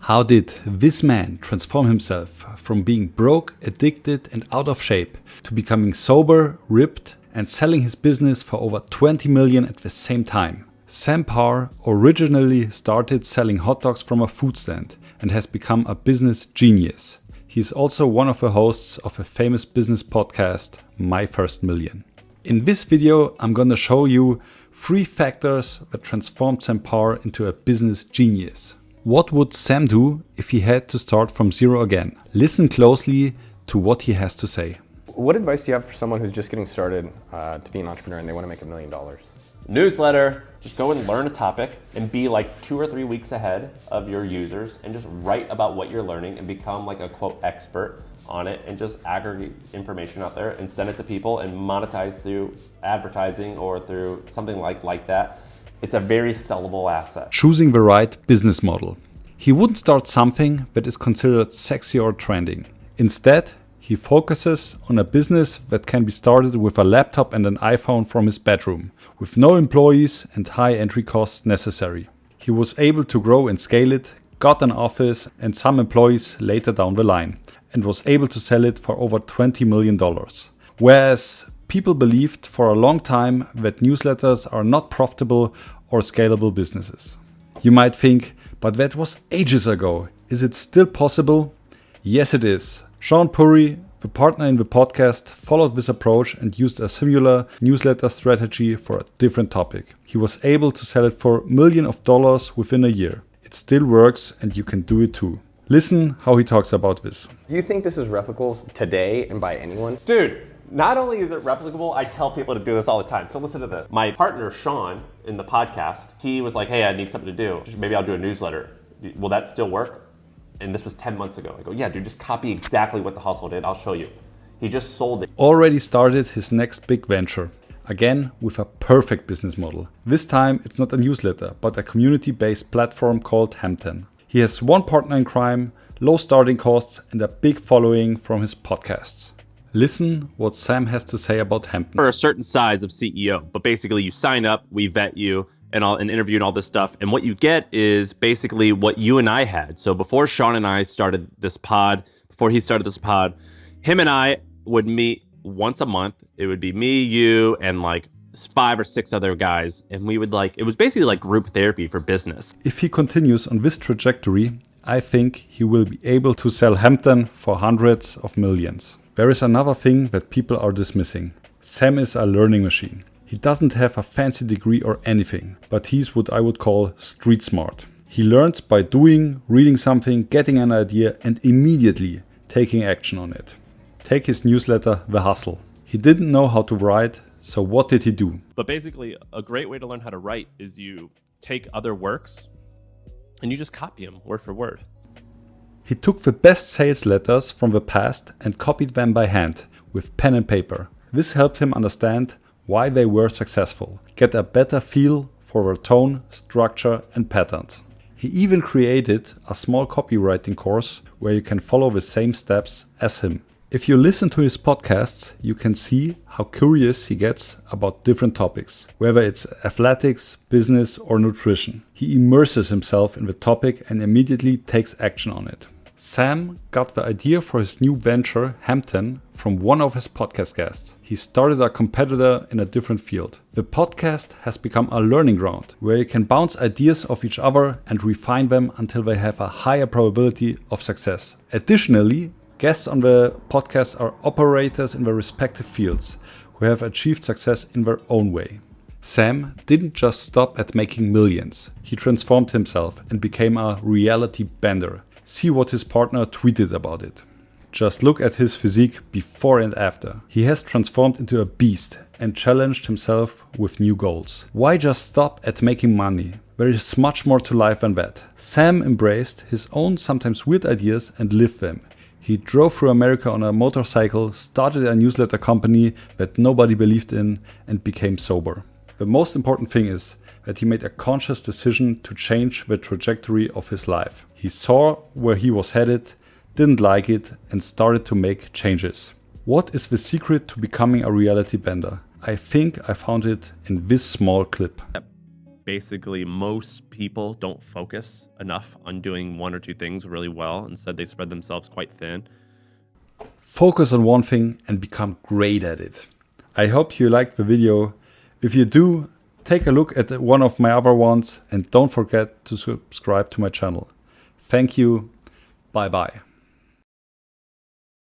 How did this man transform himself from being broke, addicted and out of shape to becoming sober, ripped and selling his business for over 20 million at the same time? Sam Parr originally started selling hot dogs from a food stand and has become a business genius. He is also one of the hosts of a famous business podcast, My First Million. In this video, I'm gonna show you 3 factors that transformed Sam Parr into a business genius. What would Sam do if he had to start from zero again? Listen closely to what he has to say. What advice do you have for someone who's just getting started to be an entrepreneur and they want to make $1 million? Newsletter, just go and learn a topic and be like 2 or 3 weeks ahead of your users and just write about what you're learning and become like a quote expert on it and just aggregate information out there and send it to people and monetize through advertising or through something like that. It's a very sellable asset. Choosing the right business model. He wouldn't start something that is considered sexy or trending. Instead, he focuses on a business that can be started with a laptop and an iPhone from his bedroom, with no employees and high entry costs necessary. He was able to grow and scale it, got an office and some employees later down the line, and was able to sell it for over $20 million. Whereas people believed for a long time that newsletters are not profitable or scalable businesses. You might think, but that was ages ago. Is it still possible? Yes, it is. Sam Parr, the partner in the podcast, followed this approach and used a similar newsletter strategy for a different topic. He was able to sell it for millions of dollars within a year. It still works and you can do it too. Listen how he talks about this. Do you think this is replicable today and by anyone? Dude, not only is it replicable, I tell people to do this all the time. So listen to this. My partner, Sean, in the podcast, he was like, hey, I need something to do. Maybe I'll do a newsletter. Will that still work? And this was 10 months ago. I go, yeah, dude, just copy exactly what the hustle did. I'll show you. He just sold it. Already started his next big venture. Again, with a perfect business model. This time, it's not a newsletter, but a community-based platform called Hampton. He has one partner in crime, low starting costs, and a big following from his podcasts. Listen what Sam has to say about Hampton. For a certain size of CEO, but basically you sign up, we vet you, and interview and all this stuff. And what you get is basically what you and I had. So before Sean and I started this pod, him and I would meet once a month. It would be me, you, and like 5 or 6 other guys. And we would it was basically like group therapy for business. If he continues on this trajectory, I think he will be able to sell Hampton for hundreds of millions. There is another thing that people are dismissing. Sam is a learning machine. He doesn't have a fancy degree or anything, but he's what I would call street smart. He learns by doing, reading something, getting an idea and immediately taking action on it. Take his newsletter, The Hustle. He didn't know how to write, so what did he do? But basically, a great way to learn how to write is you take other works and you just copy them word for word. He took the best sales letters from the past and copied them by hand with pen and paper. This helped him understand why they were successful, get a better feel for their tone, structure and patterns. He even created a small copywriting course where you can follow the same steps as him. If you listen to his podcasts, you can see how curious he gets about different topics, whether it's athletics, business or nutrition. He immerses himself in the topic and immediately takes action on it. Sam got the idea for his new venture, Hampton, from one of his podcast guests. He started a competitor in a different field. The podcast has become a learning ground where you can bounce ideas off each other and refine them until they have a higher probability of success. Additionally, guests on the podcast are operators in their respective fields who have achieved success in their own way. Sam didn't just stop at making millions. He transformed himself and became a reality bender. See what his partner tweeted about it. Just look at his physique before and after. He has transformed into a beast and challenged himself with new goals. Why just stop at making money? There is much more to life than that. Sam embraced his own sometimes weird ideas and lived them. He drove through America on a motorcycle, started a newsletter company that nobody believed in, and became sober. The most important thing is that he made a conscious decision to change the trajectory of his life. He saw where he was headed, didn't like it, and started to make changes. What is the secret to becoming a reality bender? I think I found it in this small clip. basically most people don't focus enough on doing one or two things really well. Instead, they spread themselves quite thin. Focus on one thing and become great at it. I hope you liked the video. If you do, take a look at one of my other ones and don't forget to subscribe to my channel. Thank you. Bye bye.